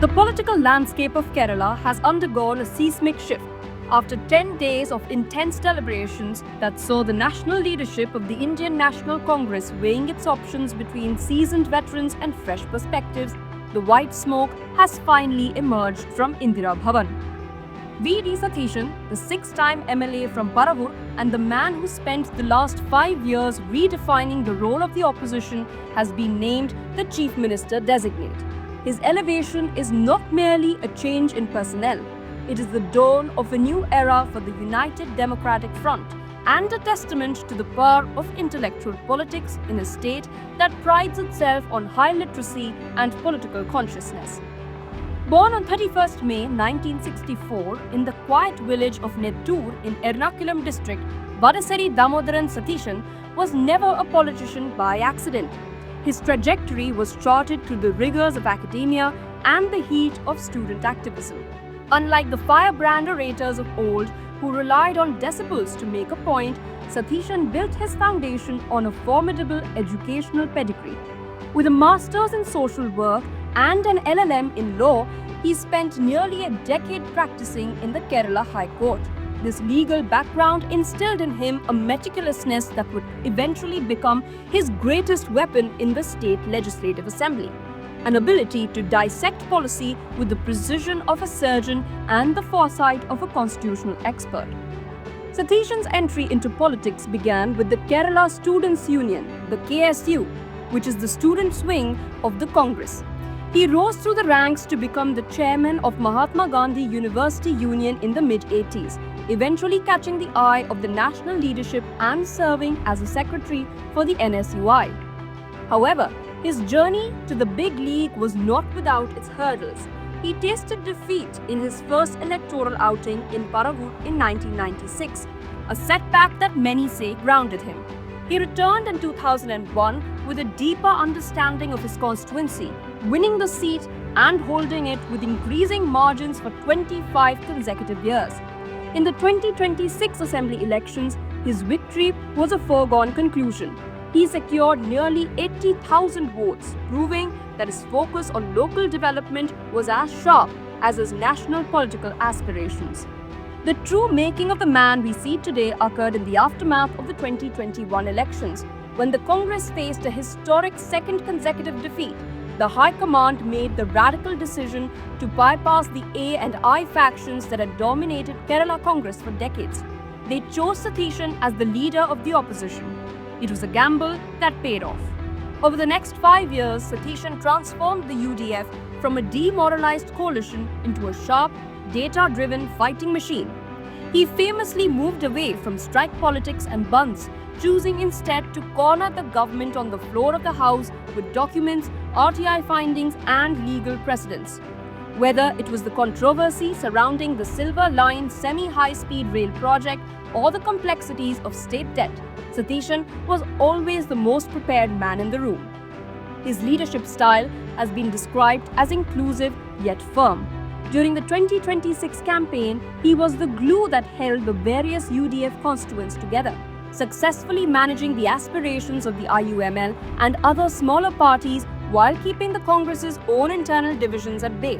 The political landscape of Kerala has undergone a seismic shift after 10 days of intense deliberations that saw the national leadership of the Indian National Congress weighing its options between seasoned veterans and fresh perspectives. The white smoke has finally emerged from Indira Bhavan. V.D. Satheeshan, the six-time MLA from Paravur and the man who spent the last 5 years redefining the role of the opposition, has been named the Chief Minister designate. His elevation is not merely a change in personnel, it is the dawn of a new era for the United Democratic Front and a testament to the power of intellectual politics in a state that prides itself on high literacy and political consciousness. Born on 31st May 1964 in the quiet village of Nettur in Ernakulam district, Vadasari Damodaran Satheeshan was never a politician by accident. His trajectory was charted through the rigors of academia and the heat of student activism. Unlike the firebrand orators of old who relied on decibels to make a point, Satheeshan built his foundation on a formidable educational pedigree. With a master's in social work and an LLM in law, he spent nearly a decade practicing in the Kerala High Court. This legal background instilled in him a meticulousness that would eventually become his greatest weapon in the state legislative assembly, an ability to dissect policy with the precision of a surgeon and the foresight of a constitutional expert. Satheeshan's entry into politics began with the Kerala Students' Union, the KSU, which is the students' wing of the Congress. He rose through the ranks to become the chairman of Mahatma Gandhi University Union in the mid-80s, eventually catching the eye of the national leadership and serving as a secretary for the NSUI. However, his journey to the big league was not without its hurdles. He tasted defeat in his first electoral outing in Paravur in 1996, a setback that many say grounded him. He returned in 2001 with a deeper understanding of his constituency, winning the seat and holding it with increasing margins for 25 consecutive years. In the 2026 Assembly elections, his victory was a foregone conclusion. He secured nearly 80,000 votes, proving that his focus on local development was as sharp as his national political aspirations. The true making of the man we see today occurred in the aftermath of the 2021 elections, when the Congress faced a historic second consecutive defeat. The High Command made the radical decision to bypass the A and I factions that had dominated Kerala Congress for decades. They chose Satheeshan as the leader of the opposition. It was a gamble that paid off. Over the next 5 years, Satheeshan transformed the UDF from a demoralized coalition into a sharp, data-driven fighting machine. He famously moved away from strike politics and bunds, choosing instead to corner the government on the floor of the House with documents, RTI findings, and legal precedents. Whether it was the controversy surrounding the Silver Line semi-high-speed rail project or the complexities of state debt, Satheeshan was always the most prepared man in the room. His leadership style has been described as inclusive yet firm. During the 2026 campaign, he was the glue that held the various UDF constituents together, successfully managing the aspirations of the IUML and other smaller parties while keeping the Congress's own internal divisions at bay.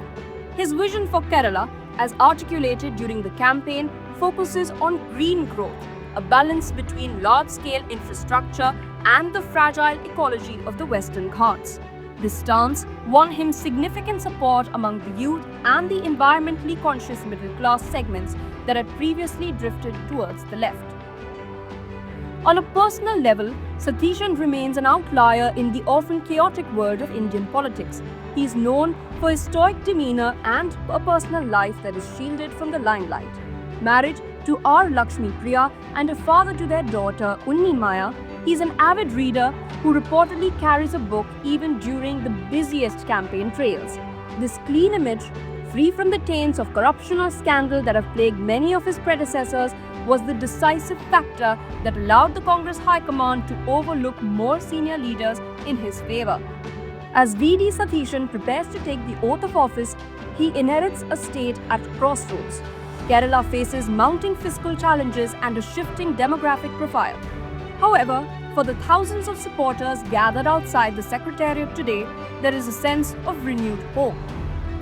His vision for Kerala, as articulated during the campaign, focuses on green growth, a balance between large-scale infrastructure and the fragile ecology of the Western Ghats. This stance won him significant support among the youth and the environmentally conscious middle-class segments that had previously drifted towards the left. On a personal level, Satheeshan remains an outlier in the often chaotic world of Indian politics. He is known for his stoic demeanor and a personal life that is shielded from the limelight. Married to R. Lakshmi Priya and a father to their daughter Unni Maya, he is an avid reader who reportedly carries a book even during the busiest campaign trails. This clean image, free from the taints of corruption or scandal that have plagued many of his predecessors, was the decisive factor that allowed the Congress High Command to overlook more senior leaders in his favor. As V.D. Satheeshan prepares to take the oath of office, he inherits a state at crossroads. Kerala faces mounting fiscal challenges and a shifting demographic profile. However, for the thousands of supporters gathered outside the Secretariat today, there is a sense of renewed hope.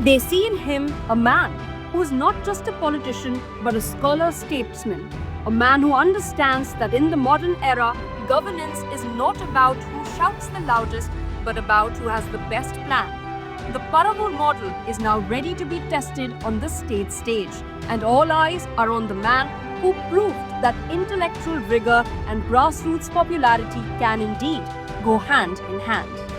They see in him a man who is not just a politician but a scholar-statesman, a man who understands that in the modern era, governance is not about who shouts the loudest but about who has the best plan. The Paravur model is now ready to be tested on the state stage, and all eyes are on the man who proved that intellectual rigor and grassroots popularity can indeed go hand in hand.